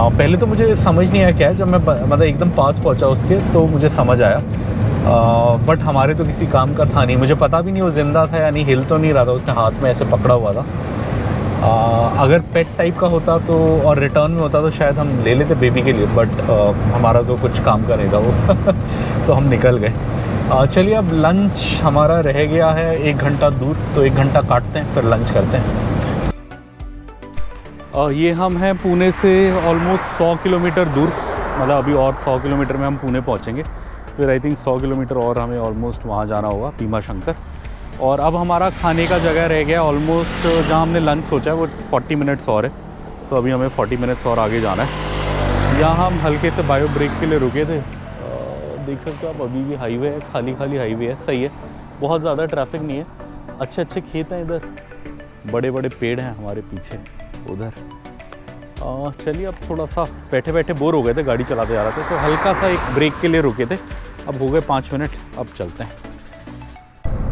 पहले तो मुझे समझ नहीं आया क्या है, जब मैं मतलब एकदम पास पहुंचा उसके तो मुझे समझ आया। बट हमारे तो किसी काम का था नहीं, मुझे पता भी नहीं वो ज़िंदा था या नहीं, हिल तो नहीं रहा था, उसने हाथ में ऐसे पकड़ा हुआ था। अगर पेट टाइप का होता तो और रिटर्न में होता तो शायद हम ले लेते बेबी के लिए, बट हमारा तो कुछ काम का नहीं था वो तो हम निकल गए। चलिए, अब लंच हमारा रह गया है 1 घंटा दूर, तो 1 घंटा काटते हैं फिर लंच करते हैं। ये हम हैं पुणे से ऑलमोस्ट 100 किलोमीटर दूर, मतलब अभी और 100 किलोमीटर में हम पुणे पहुँचेंगे, फिर आई थिंक 100 किलोमीटर और हमें ऑलमोस्ट वहाँ जाना होगा, भीमा शंकर। और अब हमारा खाने का जगह रह गया ऑलमोस्ट, जहाँ हमने लंच सोचा है वो 40 मिनट्स और है, तो अभी हमें 40 मिनट्स और आगे जाना है। यहाँ हम हल्के से बायो ब्रेक के लिए रुके थे। देख सकते हो आप, अभी भी हाईवे है, खाली हाईवे है, सही है, बहुत ज़्यादा ट्रैफिक नहीं है, अच्छे खेत हैं इधर, बड़े बड़े पेड़ हैं हमारे पीछे उधर। चलिए, अब थोड़ा सा बैठे बैठे बोर हो गए थे गाड़ी चलाते जा रहे थे, तो हल्का सा एक ब्रेक के लिए रुके थे। अब हो गए 5 मिनट, अब चलते हैं।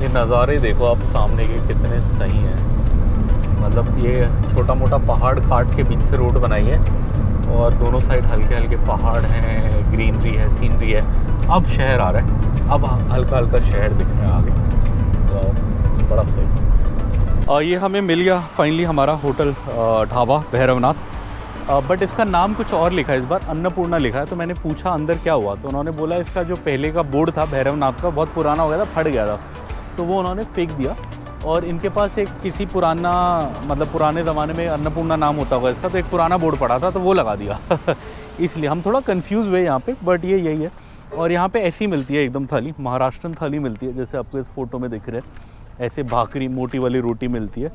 ये नज़ारे देखो आप सामने के कितने सही हैं, मतलब ये छोटा मोटा पहाड़ काट के बीच से रोड बनाई है और दोनों साइड हल्के हल्के पहाड़ हैं, ग्रीनरी है, सीनरी है। अब शहर आ रहा है, अब हल्का हल्का शहर दिख रहा है आगे, तो बड़ा सही। ये हमें मिल गया फाइनली हमारा होटल ढाबा भैरवनाथ, बट इसका नाम कुछ और लिखा है, इस बार अन्नपूर्णा लिखा है। तो मैंने पूछा अंदर क्या हुआ, तो उन्होंने बोला इसका जो पहले का बोर्ड था भैरवनाथ का, बहुत पुराना हो गया था, फट गया था, तो वो उन्होंने फेंक दिया। और इनके पास एक किसी पुराना, मतलब पुराने ज़माने में अन्नपूर्णा नाम होता होगा इसका, तो एक पुराना बोर्ड पड़ा था तो वो लगा दिया इसलिए हम थोड़ा कंफ्यूज हुए यहाँ पे, बट ये यही है। और यहाँ पे ऐसी मिलती है एकदम थाली, महाराष्ट्रन थाली मिलती है, जैसे आपको इस फोटो में दिख रहे हैं, ऐसे भाकरी मोटी वाली रोटी मिलती है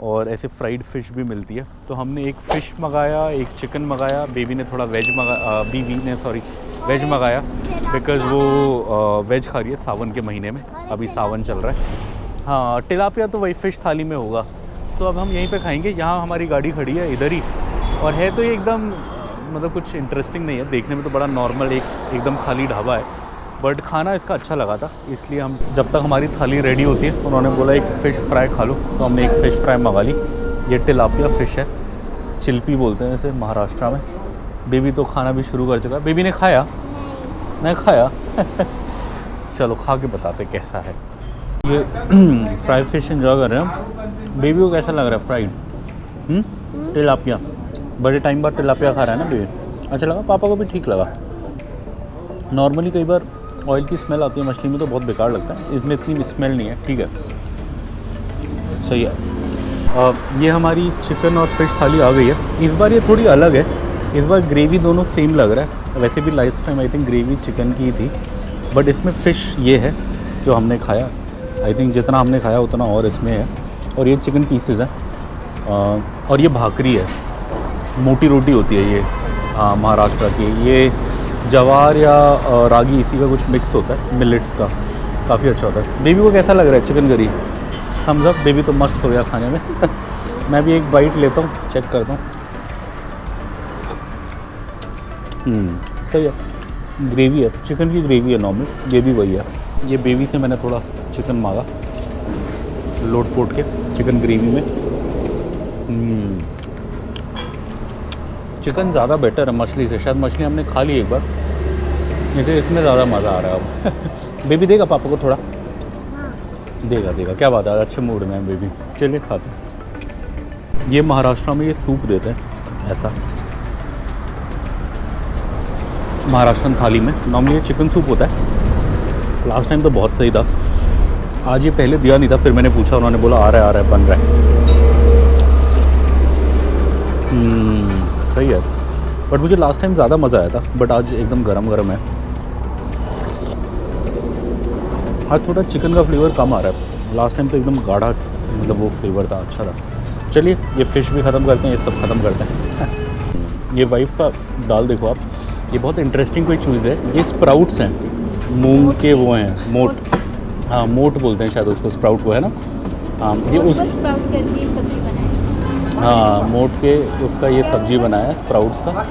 और ऐसे फ्राइड फ़िश भी मिलती है। तो हमने एक फ़िश मंगाया, एक चिकन मंगाया, बीवी ने वेज मंगाया, बिकॉज़ वो वेज खा रही है सावन के महीने में, अभी सावन चल रहा है। हाँ, टिलापिया तो वही फ़िश थाली में होगा। तो अब हम यहीं पे खाएंगे, यहाँ हमारी गाड़ी खड़ी है इधर ही, और है तो ये एकदम मतलब कुछ इंटरेस्टिंग नहीं है, देखने में तो बड़ा नॉर्मल एकदम खाली ढाबा है, बट खाना इसका अच्छा लगा था, इसलिए हम जब तक हमारी थाली रेडी होती है, उन्होंने बोला एक फ़िश फ्राई खा लो, तो हमने एक फ़िश फ्राई मंगा ली। ये टिलापिया फ़िश है, चिल्पी बोलते हैं इसे महाराष्ट्र में। बेबी तो खाना भी शुरू कर चुका है, बेबी ने खाया नहीं खाया चलो खा के बताते कैसा है। ये फ्राई फ़िश एंजॉय कर रहे हैं हम। बेबी को कैसा लग रहा है फ्राइड टिलापिया? बड़े टाइम बाद टिलापिया खा रहा है ना बेबी, अच्छा लगा? पापा को भी ठीक लगा। नॉर्मली कई बार ऑयल की स्मेल आती है मछली में तो बहुत बेकार लगता है, इसमें इतनी स्मेल नहीं है, ठीक है, सही है। ये हमारी चिकन और फिश थाली आ गई है। इस बार ये थोड़ी अलग है, इस बार ग्रेवी दोनों सेम लग रहा है। वैसे भी last time I think gravy chicken की थी, बट इसमें फ़िश ये है जो हमने खाया, आई थिंक जितना हमने खाया उतना और इसमें है। और ये चिकन पीसेस हैं और ये भाकरी है, मोटी रोटी होती है ये महाराष्ट्र की। ये जवार या रागी इसी का कुछ मिक्स होता है, मिलेट्स का, काफ़ी अच्छा होता है। बेबी को कैसा लग रहा है chicken curry? Thums up. Baby तो मस्त हो गया खाने में मैं भी एक बाइट लेता हूँ, चेक करता हूँ। सही है, ग्रेवी है, चिकन की ग्रेवी है नॉर्मल, ये भी वही है। ये बेबी से मैंने थोड़ा चिकन मांगा लोट पोट के चिकन ग्रेवी में। चिकन ज़्यादा बेटर है मछली से, शायद मछली हमने खा ली एक बार, मुझे इसमें ज़्यादा मज़ा आ रहा है अब बेबी देगा पापा को थोड़ा? देगा, क्या बात है, अच्छे मूड में है बेबी। चलिए खाते हैं। ये महाराष्ट्र में ये सूप देते हैं ऐसा, महाराष्ट्रन थाली में नॉर्मली ये चिकन सूप होता है। लास्ट टाइम तो बहुत सही था, आज ये पहले दिया नहीं था, फिर मैंने पूछा, उन्होंने बोला आ रहा है बन रहा है। सही है, बट मुझे लास्ट टाइम ज़्यादा मज़ा आया था, बट आज एकदम गरम है। आज थोड़ा चिकन का फ्लेवर कम आ रहा है, लास्ट टाइम तो एकदम गाढ़ा मतलब वो फ्लेवर था, अच्छा था। चलिए ये फ़िश भी ख़त्म करते हैं, ये सब ख़त्म करते हैं। ये वाइफ का दाल देखो आप, ये बहुत इंटरेस्टिंग कोई चीज़ है। ये स्प्राउट्स हैं, मूंग के वो हैं, मोट, हाँ मोट बोलते हैं शायद उसको, स्प्राउट को है ना। हाँ ये उस स्प्राउट करके सब्जी बनाई। हाँ मोट के उसका ये सब्जी बनाया है स्प्राउट्स का।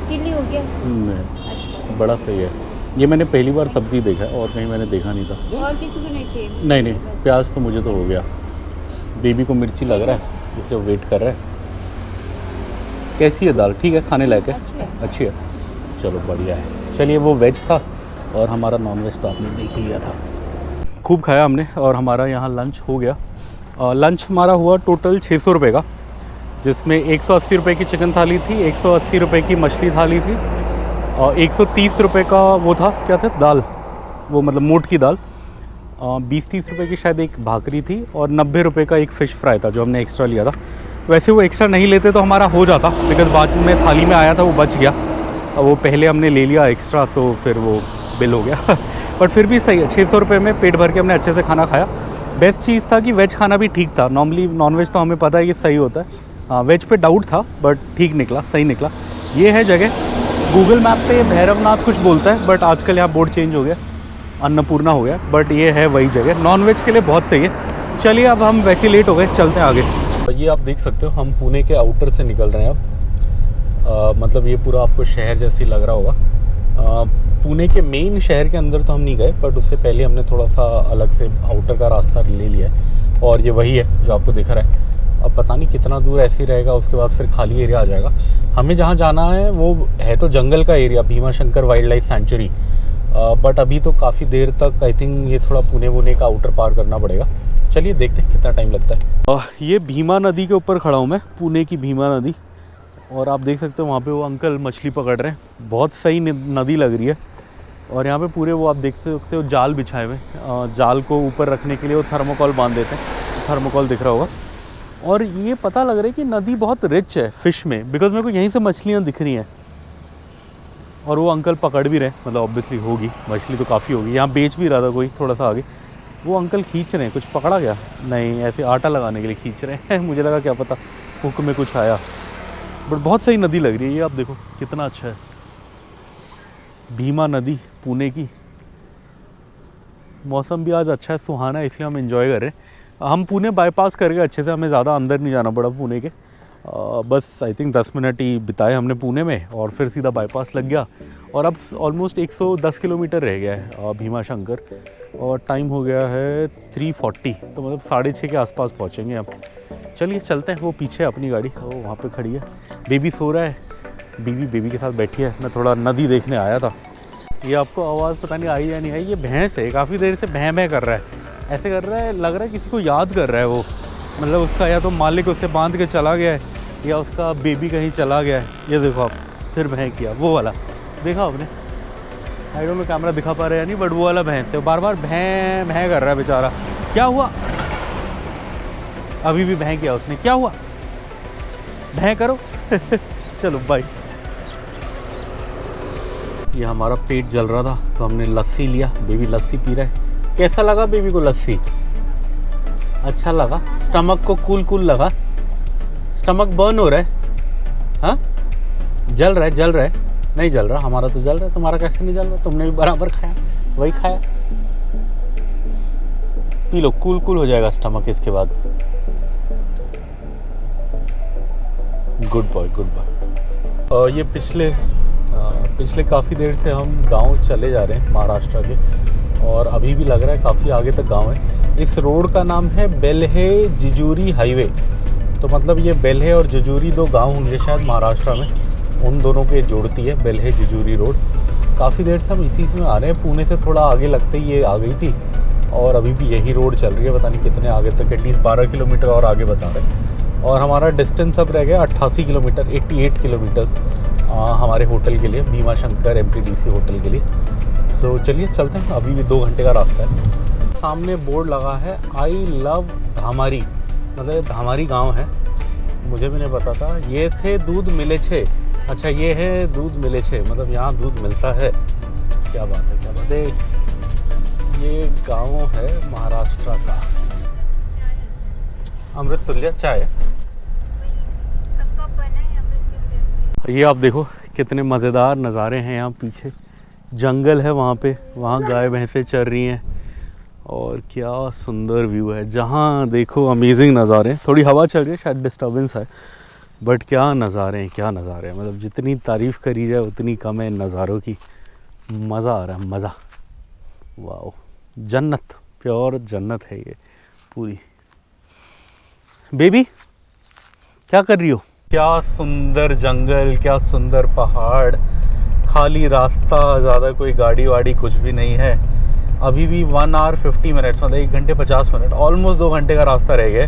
चिल्ली हो गया। बड़ा सही है। ये मैंने पहली बार सब्ज़ी देखा है और कहीं मैंने देखा नहीं था। और किसी को नहीं चाहिए? नहीं, प्याज तो मुझे तो हो गया। बेबी को मिर्ची लग रहा है, इसलिए वेट कर रहा है। कैसी है दाल? ठीक है, खाने लायक है, अच्छी है। चलो बढ़िया है। चलिए वो वेज था और हमारा नॉन वेज तो आपने देख ही लिया था। खूब खाया हमने और हमारा यहाँ लंच हो गया। लंच हमारा हुआ टोटल 600 रुपये का, जिसमें 180 रुपये की चिकन थाली थी, 180 रुपये की मछली थाली थी और 130 रुपये का वो था, क्या था, दाल, वो मतलब मोट की दाल। 20-30 रुपये की शायद एक भाकरी थी और 90 रुपये का एक फ़िश फ्राई था जो हमने एक्स्ट्रा लिया था। वैसे वो एक्स्ट्रा नहीं लेते तो हमारा हो जाता, बिकॉज़ बाद में थाली में आया था वो बच गया, वो पहले हमने ले लिया एक्स्ट्रा तो फिर वो बिल हो गया। बट फिर भी सही है, 600 रुपये में पेट भर के हमने अच्छे से खाना खाया। बेस्ट चीज़ था कि वेज खाना भी ठीक था। नॉर्मली नॉन वेज तो हमें पता है कि सही होता है, हाँ वेज पे डाउट था बट ठीक निकला, सही निकला। ये है जगह, गूगल मैप पे भैरवनाथ कुछ बोलता है बट आजकल यहाँ बोर्ड चेंज हो गया, अन्नपूर्णा हो गया, बट ये है वही जगह। नॉन वेज के लिए बहुत सही है। चलिए अब हम वैसे लेट हो गए, चलते हैं आगे। ये आप देख सकते हो हम पुणे के आउटर से निकल रहे हैं अब। मतलब ये पूरा आपको शहर जैसे लग रहा होगा। पुणे के मेन शहर के अंदर तो हम नहीं गए, बट उससे पहले हमने थोड़ा सा अलग से आउटर का रास्ता ले लिया है और ये वही है जो आपको दिख रहा है। अब पता नहीं कितना दूर ऐसे ही रहेगा, उसके बाद फिर खाली एरिया आ जाएगा। हमें जहाँ जाना है वो है तो जंगल का area, Bhima Shankar wild life sanctuary, but अभी तो काफ़ी देर तक आई थिंक ये थोड़ा पुणे का आउटर पार करना पड़ेगा। चलिए देखते हैं कितना टाइम लगता है। ये भीमा नदी के ऊपर खड़ा हूँ मैं, पुणे की भीमा नदी, और आप देख सकते हो वहाँ पे वो अंकल मछली पकड़ रहे हैं। बहुत सही नदी लग रही है और यहाँ पे पूरे वो आप देख सकते हो जाल बिछाए हुए, जाल को ऊपर रखने के लिए वो थर्मोकॉल बांध देते हैं, थर्मोकॉल दिख रहा होगा। और ये पता लग रहा है कि नदी बहुत रिच है फ़िश में, बिकॉज मेरे को यहीं से मछलियाँ दिख रही हैं और वो अंकल पकड़ भी रहे हैं, मतलब ऑब्वियसली होगी मछली तो काफ़ी होगी। यहाँ बेच भी रहा था कोई थोड़ा सा आगे, वो अंकल खींच रहे हैं। कुछ पकड़ा गया? नहीं, ऐसे आटा लगाने के लिए खींच रहे हैं। मुझे लगा क्या पता हुक में कुछ आया, बट बहुत सही नदी लग रही है। ये आप देखो कितना अच्छा है, भीमा नदी पुणे की। मौसम भी आज अच्छा है, सुहाना है, इसलिए हम एंजॉय कर रहे हैं। हम पुणे बाईपास करके अच्छे से, हमें ज़्यादा अंदर नहीं जाना पड़ा पुणे के। बस आई थिंक 10 मिनट ही बिताए हमने पुणे में और फिर सीधा बाईपास लग गया। और अब ऑलमोस्ट 110 किलोमीटर रह गया है भीमा शंकर और टाइम हो गया है 3:40, तो मतलब 6:30 के आसपास पहुँचेंगे अब। चलिए चलते हैं। वो पीछे अपनी गाड़ी वो वहाँ पे खड़ी है, बेबी सो रहा है, बेबी के साथ बैठी है। मैं थोड़ा नदी देखने आया था। ये आपको आवाज़ पता नहीं आई या नहीं आई, ये भैंस है, काफ़ी देर से भैं कर रहा है, ऐसे कर रहा है, लग रहा है किसी को याद कर रहा है वो। मतलब उसका या तो मालिक उससे बांध के चला गया है या उसका बेबी कहीं चला गया है। ये देखो आप, फिर भैं किया, वो वाला देखा आपने? आई डोंट नो कैमरा दिखा पा रहे हैं नहीं, बट वो वाला भैंस है, बार बार भैं कर रहा है बेचारा। क्या हुआ? अभी भी भैं किया उसने, क्या हुआ? भैं करो। चलो बाय। ये हमारा पेट जल रहा था तो हमने लस्सी लिया, बेबी लस्सी पी रहा है। कैसा लगा बेबी को लस्सी? अच्छा लगा? स्टमक को कूल लगा? स्टमक बर्न हो रहा है? हाँ जल रहा है? नहीं जल रहा, हमारा तो जल रहा है, तुम्हारा कैसे नहीं जल रहा? तुमने भी बराबर खाया, वही खाया। पी लो, कूल हो जाएगा स्टमक इसके बाद। Good boy. और ये पिछले काफ़ी देर से हम गांव चले जा रहे हैं महाराष्ट्र के, और अभी भी लग रहा है काफ़ी आगे तक गांव है। इस रोड का नाम है बेल्हे जिजूरी हाईवे। तो मतलब ये बेल्हे और जिजूरी दो गांव होंगे शायद महाराष्ट्र में, उन दोनों के जोड़ती है बेल्हे जिजूरी रोड। काफ़ी देर से हम इसी में आ रहे हैं, पुणे से थोड़ा आगे लगते ही ये आ गई थी और अभी भी यही रोड चल रही है, पता नहीं कितने आगे तक, एटलीस्ट 12 किलोमीटर और आगे बता रहे हैं। और हमारा डिस्टेंस अब रह गया 88 किलोमीटर, 88 किलोमीटर्स हमारे होटल के लिए, भीमा शंकर MTDC होटल के लिए। सो चलिए चलते हैं, अभी भी 2 घंटे का रास्ता है। सामने बोर्ड लगा है आई लव धामारी, मतलब धामारी गांव है, मुझे भी नहीं पता था। ये थे दूध मिले छे, अच्छा ये है दूध मिले छे, मतलब यहाँ दूध मिलता है। क्या बात है। ये गांव है महाराष्ट्र का। अमृत तुल्य चाय। ये आप देखो कितने मज़ेदार नज़ारे हैं यहाँ। पीछे जंगल है, वहाँ पे वहाँ गाय भैंसें चर रही हैं और क्या सुंदर व्यू है। जहाँ देखो अमेजिंग नज़ारे। थोड़ी हवा चल रही है, शायद डिस्टर्बेंस है, बट क्या नज़ारे हैं, क्या नज़ारे हैं। मतलब जितनी तारीफ़ करी जाए उतनी कम है इन नज़ारों की। मज़ा आ रहा है, मज़ा। वाह, जन्नत, प्योर जन्नत है ये पूरी। बेबी क्या कर रही हो? क्या सुंदर जंगल, क्या सुंदर पहाड़, खाली रास्ता, ज़्यादा कोई गाड़ी वाड़ी कुछ भी नहीं है। अभी भी 1 आवर 50 मिनट्स, मतलब 1 घंटे 50 मिनट, ऑलमोस्ट 2 घंटे का रास्ता रह गया।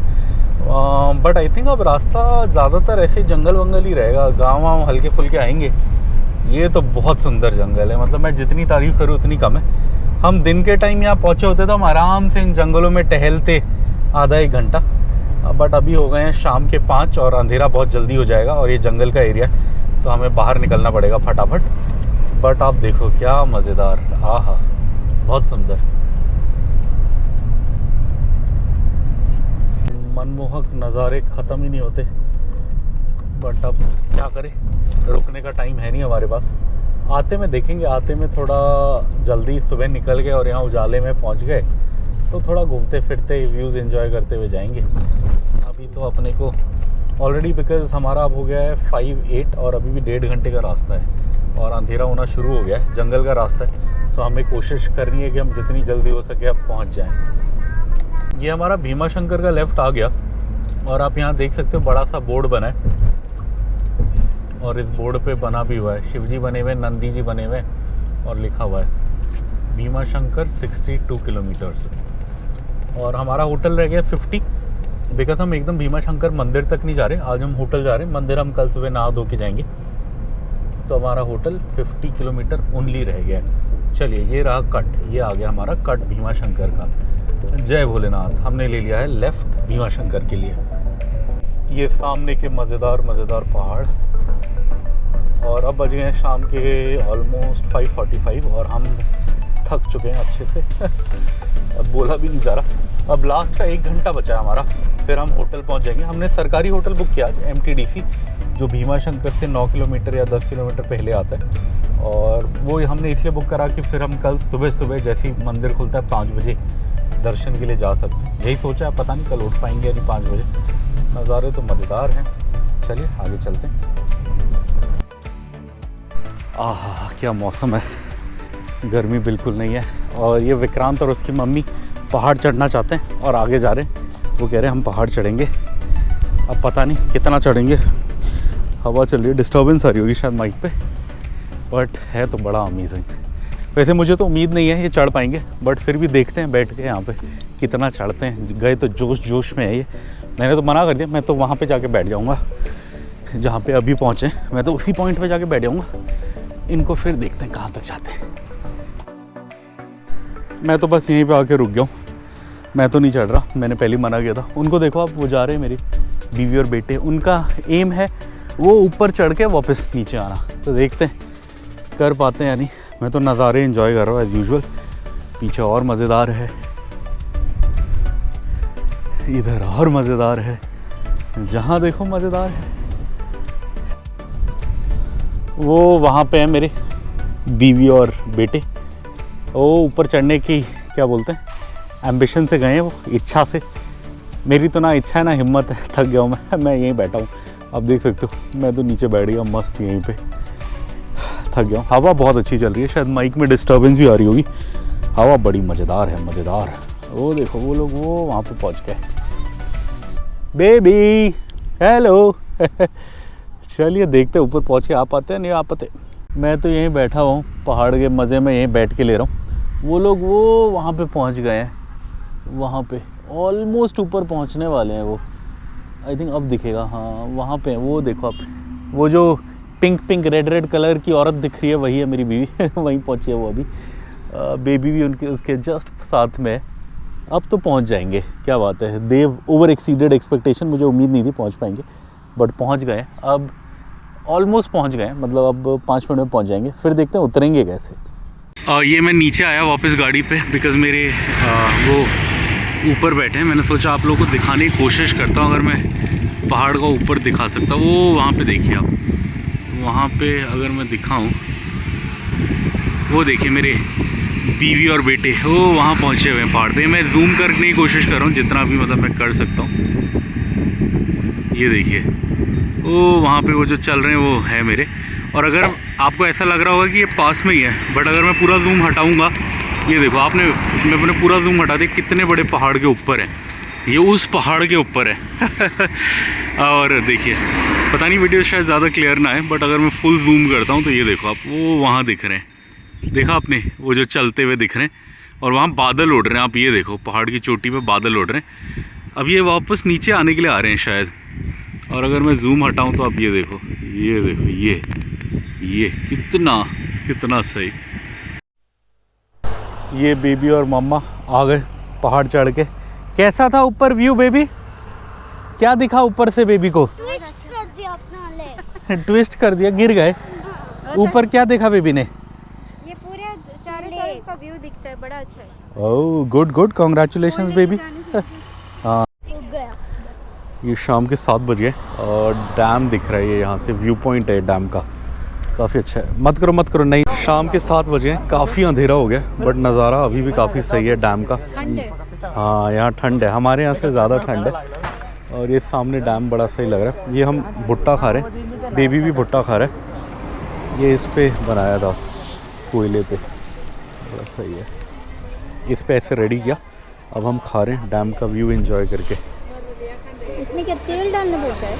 बट आई थिंक अब रास्ता ज़्यादातर ऐसे जंगल वंगल ही रहेगा, गाँव वाँव हल्के फुल्के आएंगे। ये तो बहुत सुंदर जंगल है, मतलब मैं जितनी तारीफ़ करूँ उतनी कम है। हम दिन के टाइम यहाँ पहुँचे होते तो हम आराम से इन जंगलों में टहलते आधा 1 घंटा, बट अभी हो गए हैं शाम के 5 और अंधेरा बहुत जल्दी हो जाएगा और ये जंगल का एरिया है तो हमें बाहर निकलना पड़ेगा फटाफट। बट आप देखो क्या मज़ेदार, आहा, बहुत सुंदर, मनमोहक नज़ारे ख़त्म ही नहीं होते। बट अब क्या करें, रुकने का टाइम है नहीं हमारे पास। आते में देखेंगे, आते में थोड़ा जल्दी सुबह निकल गए और यहाँ उजाले में पहुँच गए तो थोड़ा घूमते फिरते व्यूज़ एंजॉय करते हुए जाएंगे। अभी तो अपने को ऑलरेडी, बिकॉज़ हमारा अब हो गया है 5-8 और अभी भी 1.5 घंटे का रास्ता है और अंधेरा होना शुरू हो गया है, जंगल का रास्ता है। सो हमें कोशिश करनी है कि हम जितनी जल्दी हो सके अब पहुंच जाएं। ये हमारा भीमा शंकर का लेफ़्ट आ गया और आप यहाँ देख सकते हो बड़ा सा बोर्ड बना है और इस बोर्ड पे बना भी हुआ है, शिव जी बने हुए, नंदी जी बने हुए और लिखा हुआ है भीमा शंकर 62 किलोमीटर्स। और हमारा होटल रह गया 50, बिकॉज हम एकदम भीमा शंकर मंदिर तक नहीं जा रहे, आज हम होटल जा रहे हैं। मंदिर हम कल सुबह नहा धो के जाएंगे, तो हमारा होटल 50 किलोमीटर ओनली रह गया है। चलिए, ये रहा कट, ये आ गया हमारा कट भीमा शंकर का। जय भोलेनाथ। हमने ले लिया है लेफ़्ट भीमा शंकर के लिए। ये सामने के मज़ेदार मज़ेदार पहाड़। और अब बज गए हैं शाम के ऑलमोस्ट 5:45 और हम थक चुके हैं अच्छे से। अब बोला भी नहीं जा रहा। अब लास्ट का 1 घंटा बचा है हमारा, फिर हम होटल पहुंच जाएंगे। हमने सरकारी होटल बुक किया आज, MTDC, जो भीमा शंकर से 9 किलोमीटर या 10 किलोमीटर पहले आता है। और वो हमने इसलिए बुक करा कि फिर हम कल सुबह सुबह जैसे ही मंदिर खुलता है 5 बजे दर्शन के लिए जा सकते हैं। यही सोचा है, पता नहीं कल उठ पाएंगे या नहीं 5 बजे। नज़ारे तो मज़ेदार हैं। चलिए आगे चलते हैं। आहा, क्या मौसम है, गर्मी बिल्कुल नहीं है। और ये विक्रांत और उसकी मम्मी पहाड़ चढ़ना चाहते हैं और आगे जा रहे हैं। वो कह रहे हैं हम पहाड़ चढ़ेंगे, अब पता नहीं कितना चढ़ेंगे। हवा चल रही है, डिस्टर्बेंस आ रही होगी शायद माइक पे, बट है तो बड़ा अमेजिंग। वैसे मुझे तो उम्मीद नहीं है ये चढ़ पाएंगे, बट फिर भी देखते हैं बैठ के यहाँ पे कितना चढ़ते हैं। गए तो जोश जोश में है ये। मैंने तो मना कर दिया, मैं तो वहाँ पे जाके बैठ जाऊँगा जहाँ पे अभी पहुँचे। मैं तो उसी पॉइंट पे जाके बैठ जाऊँगा। इनको फिर देखते हैं कहाँ तक जाते हैं। मैं तो बस यहीं पे आके रुक गया हूँ, मैं तो नहीं चढ़ रहा। मैंने पहले मना किया था। उनको देखो आप, वो जा रहे हैं, मेरी बीवी और बेटे। उनका एम है वो ऊपर चढ़ के वापस नीचे आना। तो देखते हैं कर पाते हैं या नहीं। मैं तो नज़ारे एंजॉय कर रहा हूँ एज़ यूजुअल। पीछे और मज़ेदार है, इधर और मज़ेदार है, जहाँ देखो मज़ेदार है। वो वहाँ पे है मेरे बीवी और बेटे। वो ऊपर चढ़ने की क्या बोलते हैं, एम्बिशन से गए हैं, वो इच्छा से। मेरी तो ना इच्छा है ना हिम्मत है। थक गया हूँ मैं यहीं बैठा हूँ। आप देख सकते हो मैं तो नीचे बैठ गया मस्त यहीं पे, थक गया हूँ। हवा बहुत अच्छी चल रही है, शायद माइक में डिस्टर्बेंस भी आ रही होगी। हवा बड़ी मज़ेदार है, मज़ेदार। वो देखो वो लोग वो वहाँ पे पहुँच गए। Baby hello. चलिए देखते ऊपर पहुँच के आ पाते हैं नहीं आ पाते। मैं तो यहीं बैठा हुआ हूँ पहाड़ के मज़े में, यहीं बैठ के ले रहा हूँ। वो लोग वो वहाँ पे पहुँच गए हैं, वहाँ पे ऑलमोस्ट ऊपर पहुँचने वाले हैं वो। आई थिंक अब दिखेगा, हाँ वहाँ पे वो देखो आप, वो जो pink pink red red colour की औरत दिख रही है वही है मेरी बीवी। वहीं पहुँची है वो अभी। बेबी भी उनके उसके जस्ट साथ में है। अब तो पहुँच जाएंगे, क्या बात है। देव ओवर एक्सीडेड एक्सपेक्टेशन। मुझे उम्मीद नहीं थी पहुँच पाएंगे, बट पहुँच गए। अब ऑलमोस्ट पहुँच गए, मतलब अब 5 मिनट में पहुँच जाएंगे। फिर देखते हैं उतरेंगे कैसे। ये मैं नीचे आया वापस गाड़ी पे बिकॉज़ मेरे वो ऊपर बैठे हैं। मैंने सोचा आप लोगों को दिखाने की कोशिश करता हूँ, अगर मैं पहाड़ का ऊपर दिखा सकता हूँ। वो वहाँ पे देखिए आप, वहाँ पे अगर मैं दिखाऊँ, वो देखिए मेरे बीवी और बेटे वो वहाँ पहुँचे हुए हैं पहाड़ पे। मैं जूम करने की कोशिश कर रहा हूँ जितना भी मतलब मैं कर सकता हूँ। ये देखिए वो वहाँ पे वो जो चल रहे हैं वो है मेरे। और अगर आपको ऐसा लग रहा होगा कि ये पास में ही है, बट अगर मैं पूरा जूम हटाऊँगा, ये देखो मैंने पूरा जूम हटा दिया, कितने बड़े पहाड़ के ऊपर है। ये उस पहाड़ के ऊपर है। और देखिए पता नहीं वीडियो शायद ज़्यादा क्लियर ना है, बट अगर मैं फुल जूम करता हूँ तो ये देखो आप, वो वहाँ दिख रहे हैं, देखा आपने, वो जो चलते हुए दिख रहे हैं। और वहाँ बादल उड़ रहे हैं, आप ये देखो पहाड़ की चोटी पे बादल उड़ रहे हैं। अब ये वापस नीचे आने के लिए आ रहे हैं शायद। और अगर मैं जूम हटाऊँ तो आप ये देखो ये कितना सही। ये बेबी और मम्मा आ गए पहाड़ चढ़ के। कैसा था ऊपर व्यू बेबी? क्या दिखा ऊपर से बेबी को? ट्विस्ट कर दिया अपना ले। ट्विस्ट कर दिया, गिर गए। ऊपर क्या देखा बेबी ने? ये पूरे चारों तरफ का व्यू दिखता है, बड़ा अच्छा है। Oh good, congratulations baby. हाँ, डूब गया। ये शाम के 7 बज गए और डैम दिख रहा है, ये यहाँ से व्यू पॉइंट है डैम का, काफ़ी अच्छा है। मत करो नहीं, शाम के 7 बजे काफ़ी अंधेरा हो गया, बट नज़ारा अभी भी काफ़ी सही है डैम का। हाँ यहाँ ठंड है, हमारे यहाँ से ज़्यादा ठंड है। और ये सामने डैम बड़ा सही लग रहा है। ये हम भुट्टा खा रहे हैं, बेबी भी भुट्टा खा रहा है। ये इस पे बनाया था कोयले पे, बड़ा सही है। इस पे ऐसे रेडी किया, अब हम खा रहे हैं डैम का व्यू एंजॉय करके। इसमें क्या तेल डालना पड़ता है?